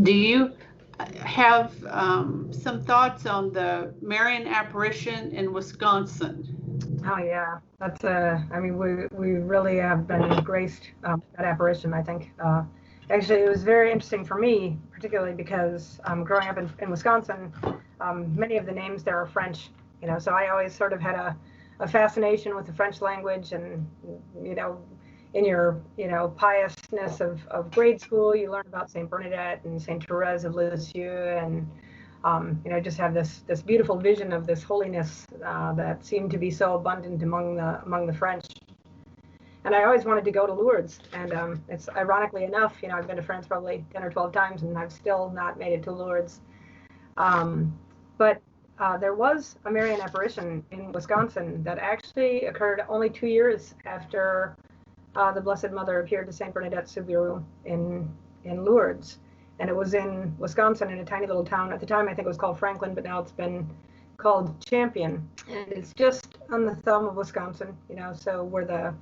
Do you have some thoughts on the Marian apparition in Wisconsin? Oh yeah, that's I mean, we really have been graced that apparition. I think actually it was very interesting for me, particularly because growing up in Wisconsin, many of the names there are French. You know, so I always sort of had a fascination with the French language, and you know, in your piousness of grade school, you learn about Saint Bernadette and Saint Therese of Lisieux, and just have this beautiful vision of this holiness that seemed to be so abundant among the French. And I always wanted to go to Lourdes, and it's ironically enough, I've been to France probably 10 or 12 times, and I've still not made it to Lourdes. But there was a Marian apparition in Wisconsin that actually occurred only 2 years after the Blessed Mother appeared to Saint Bernadette Soubirous in Lourdes. And it was in Wisconsin, in a tiny little town. At the time, I think it was called Franklin, but now it's been called Champion. And it's just on the thumb of Wisconsin, so where the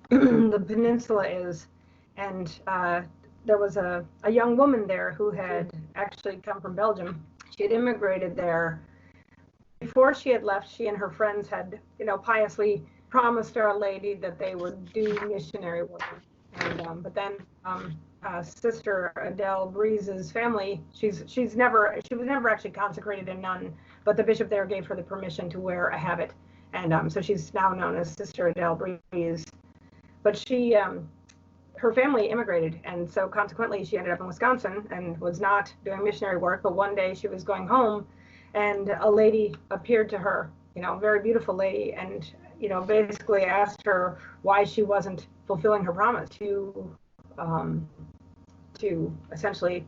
the peninsula is. And there was a young woman there who had actually come from Belgium. She had immigrated there. Before she had left, she and her friends had, piously promised Our Lady that they would do missionary work. And but then Sister Adele Breeze's family, she was never actually consecrated a nun, but the bishop there gave her the permission to wear a habit, and so she's now known as Sister Adele Breeze. But she, her family immigrated, and so consequently she ended up in Wisconsin and was not doing missionary work. But one day she was going home, and a lady appeared to her, a very beautiful lady, and basically asked her why she wasn't fulfilling her promise to essentially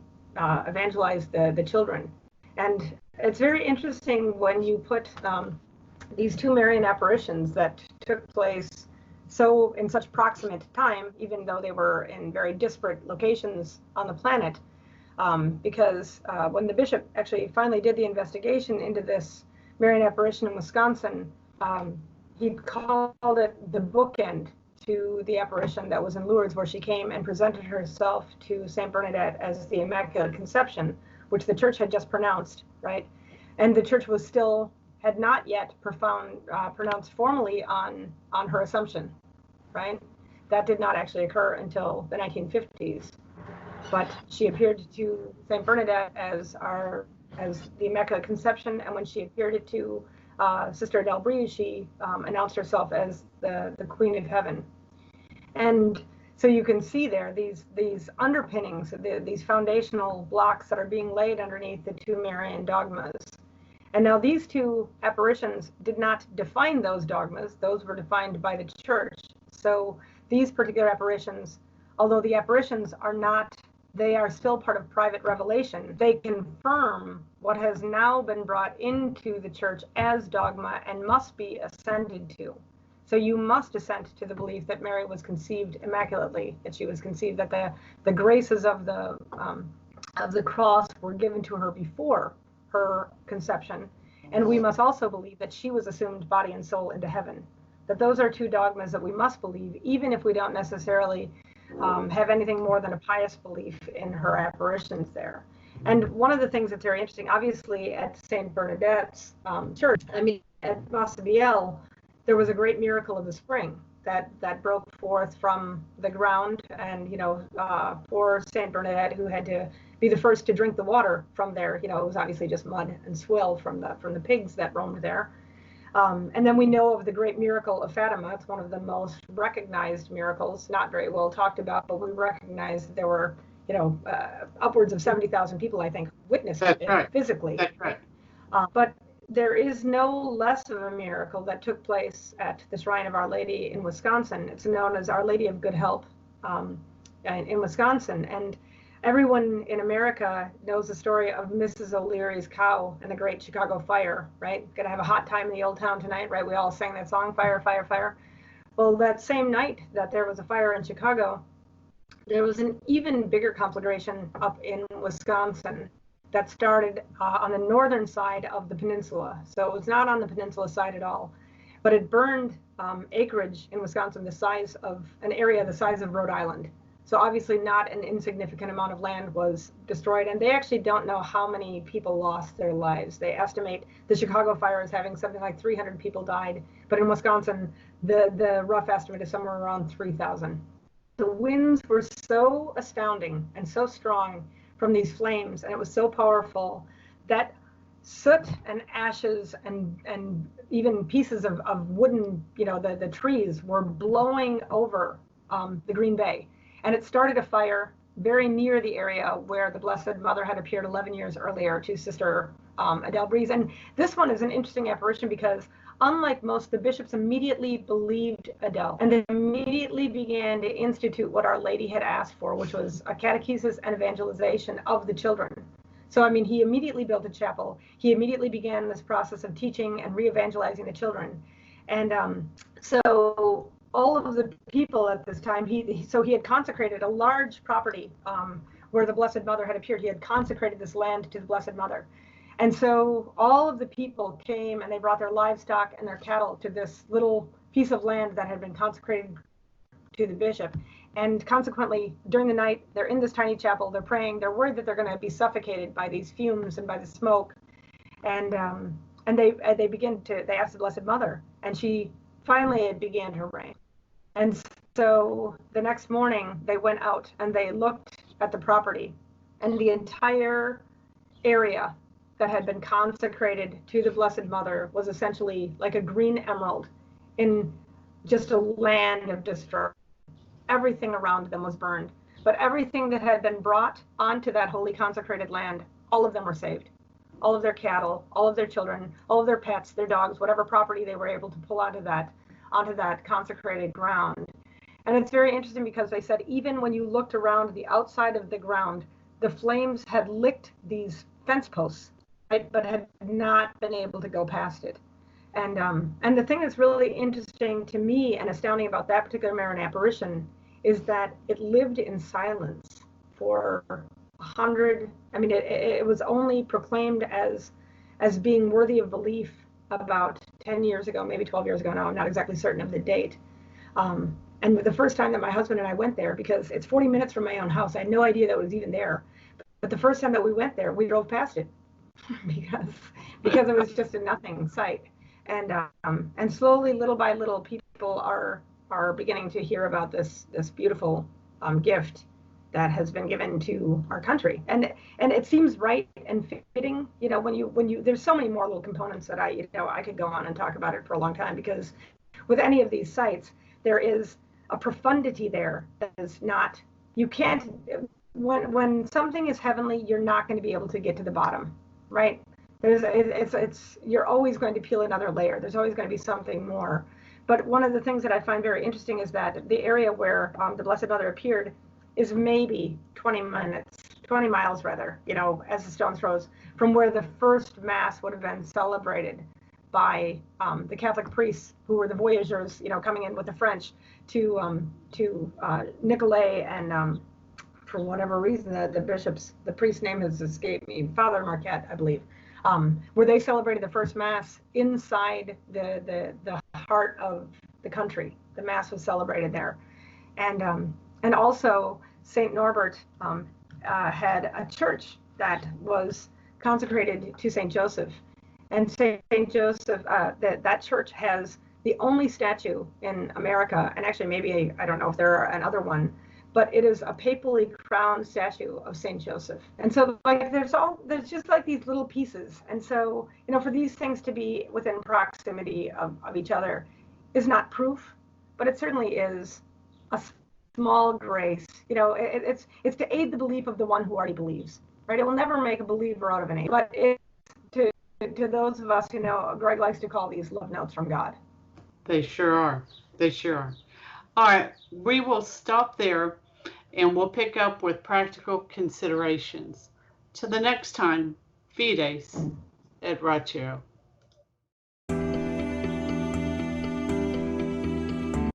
evangelize the children. And it's very interesting when you put these two Marian apparitions that took place so in such proximate time, even though they were in very disparate locations on the planet, because when the bishop actually finally did the investigation into this Marian apparition in Wisconsin, he called it the bookend to the apparition that was in Lourdes, where she came and presented herself to Saint Bernadette as the Immaculate Conception, which the church had just pronounced, right? And the church had not yet pronounced formally on her Assumption, right? That did not actually occur until the 1950s. But she appeared to Saint Bernadette as the Immaculate Conception, and when she appeared to Sister Adele Breeze, she announced herself as the Queen of Heaven. And so you can see there these underpinnings, these foundational blocks that are being laid underneath the two Marian dogmas. And now these two apparitions did not define those dogmas. Those were defined by the church. So these particular apparitions, although the apparitions they are still part of private revelation. They confirm what has now been brought into the church as dogma and must be assented to. So you must assent to the belief that Mary was conceived immaculately, that she was conceived, that the graces of the cross were given to her before her conception. And we must also believe that she was assumed body and soul into heaven. That those are two dogmas that we must believe, even if we don't necessarily have anything more than a pious belief in her apparitions there. And one of the things that's very interesting, obviously at Saint Bernadette's church, at Massabielle, there was a great miracle of the spring that broke forth from the ground, and poor Saint Bernadette, who had to be the first to drink the water from there, it was obviously just mud and swill from the pigs that roamed there. And then we know of the great miracle of Fatima. It's one of the most recognized miracles, not very well talked about, but we recognize that there were, upwards of 70,000 people, I think, witnessed it physically. That's right. But there is no less of a miracle that took place at the Shrine of Our Lady in Wisconsin. It's known as Our Lady of Good Help in Wisconsin. And everyone in America knows the story of Mrs. O'Leary's cow and the Great Chicago Fire, right? Gonna have a hot time in the old town tonight, right? We all sang that song, Fire, Fire, Fire. Well, that same night that there was a fire in Chicago, there was an even bigger conflagration up in Wisconsin that started on the northern side of the peninsula. So it was not on the peninsula side at all, but it burned acreage in Wisconsin the size of an area the size of Rhode Island. So obviously not an insignificant amount of land was destroyed, and they actually don't know how many people lost their lives. They estimate the Chicago fire as having something like 300 people died, but in Wisconsin, the rough estimate is somewhere around 3,000. The winds were so astounding and so strong from these flames, and it was so powerful that soot and ashes and even pieces of wooden, the trees were blowing over the Green Bay. And it started a fire very near the area where the Blessed Mother had appeared 11 years earlier to Sister Adele Breeze. And this one is an interesting apparition because, unlike most, the bishops immediately believed Adele, and they immediately began to institute what Our Lady had asked for, which was a catechesis and evangelization of the children. So, I mean, he immediately built a chapel. He immediately began this process of teaching and re-evangelizing the children. And so all of the people at this time, he had consecrated a large property where the Blessed Mother had appeared. He had consecrated this land to the Blessed Mother. And so all of the people came and they brought their livestock and their cattle to this little piece of land that had been consecrated to the bishop. And consequently, during the night, they're in this tiny chapel, they're praying, they're worried that they're going to be suffocated by these fumes and by the smoke. And they asked the Blessed Mother, and she finally began to rain. And so the next morning, they went out and they looked at the property, and the entire area that had been consecrated to the Blessed Mother was essentially like a green emerald in just a land of destruction. Everything around them was burned, but everything that had been brought onto that holy consecrated land, all of them were saved. All of their cattle, all of their children, all of their pets, their dogs, whatever property they were able to pull onto that consecrated ground. And it's very interesting because they said even when you looked around the outside of the ground, the flames had licked these fence posts, right, but had not been able to go past it. And the thing that's really interesting to me and astounding about that particular Marian apparition is that it lived in silence for 100. I mean, it was only proclaimed as being worthy of belief about 10 years ago, maybe 12 years ago now. I'm not exactly certain of the date. And the first time that my husband and I went there, because it's 40 minutes from my own house, I had no idea that it was even there. But the first time that we went there, we drove past it because it was just a nothing sight. And slowly, little by little, people are beginning to hear about this beautiful gift that has been given to our country, and it seems right and fitting. When you there's so many more little components that I could go on and talk about it for a long time, because with any of these sites, there is a profundity there that is not. You can't. When something is heavenly, you're not going to be able to get to the bottom, right? You're always going to peel another layer. There's always going to be something more. But one of the things that I find very interesting is that the area where the Blessed Mother appeared is maybe 20 miles rather, as the stone's throws from where the first Mass would have been celebrated by the Catholic priests who were the voyageurs, coming in with the French to Nicolet, and for whatever reason, the priest's name has escaped me, Father Marquette, I believe. Where they celebrated the first Mass inside the heart of the country. The Mass was celebrated there, and also Saint Norbert had a church that was consecrated to Saint Joseph, and Saint Joseph. That church has the only statue in America, and actually maybe I don't know if there are another one, but it is a papally crowned statue of Saint Joseph. And so there's just like these little pieces. And so, for these things to be within proximity of each other is not proof, but it certainly is a small grace. It's to aid the belief of the one who already believes, right? It will never make a believer out of an atheist, but it's to those of us, Greg likes to call these love notes from God. They sure are. They sure are. All right, we will stop there, and we'll pick up with practical considerations. Till the next time, Fides et Ratio.